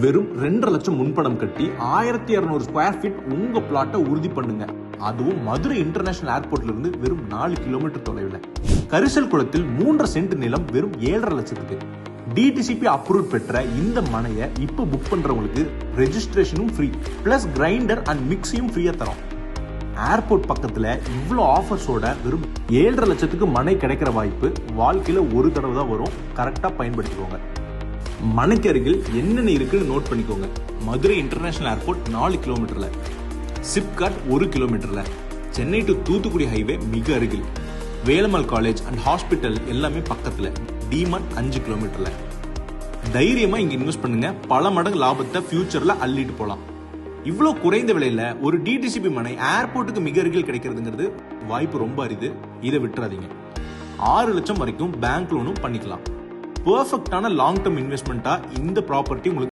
வெறும் 2.5 லட்சம் முன்பணம் கட்டி 1200 ஸ்கொயர் ஃபீட் உங்க பிளாட்டை உறுதி பண்ணுங்க. அதுவும் மதுரை இன்டர்நேஷனல் ஏர்போர்ட்ல இருந்து வெறும் 4 கிலோமீட்டர் தொலைவில். கரிசல் குளத்தில் 3 சென்ட் நிலம் வெறும் 7.5 லட்சத்துக்கு. டிடிசிபி அப்ரூவ் பெற்ற இந்த மனையை இப்போ புக் பண்றவங்களுக்கு ரெஜிஸ்ட்ரேஷனும் ஃப்ரீ, பிளஸ் கிரைண்டர் அண்ட் மிக்சியும் ஃப்ரீயா தரோம். ஏர்போர்ட் பக்கத்துல இவ்வளோ ஆஃபர்ஸோட வெறும் 7.5 லட்சத்துக்கு மனை கிடைக்கிற வாய்ப்பு வாழ்க்கையில ஒரு தடவை தான் வரும். கரெக்டா பயன்படுத்திக்கோங்க. மனைக்கு அருகில் என்னென்ன இருக்குன்னு நோட் பண்ணிக்கோங்க. மதுரை இன்டர்நேஷனல் ஏர்போர்ட் 4 கிலோமீட்டர்ல, சிப்காட் 1 கிலோமீட்டர்ல, சென்னை டு தூத்துக்குடி ஹைவே மிக அருகில், வேலம்மாள் காலேஜ் அண்ட் ஹாஸ்பிட்டல் எல்லாமே பக்கத்துல, டிமார்ட் 5 கிலோமீட்டர்ல. தைரியமா இங்க இன்வெஸ்ட் பண்ணுங்க. பல மடங்கு லாபத்தை ஃபியூச்சர்ல அள்ளிட்டு போலாம். இவ்வளோ குறைந்த விலையில ஒரு டிடிசிபி மனை ஏர்போர்ட்டுக்கு மிக அருகில் கிடைக்கிறதுங்கிறது வாய்ப்பு ரொம்ப அரிது. இதை விட்டுறாதீங்க. 6 லட்சம் வரைக்கும் பேங்க் லோனும் பண்ணிக்கலாம். பெர்ஃபெக்டான லாங் டர்ம் இன்வெஸ்ட்மெண்ட்டா இந்த ப்ராப்பர்ட்டி உங்களுக்கு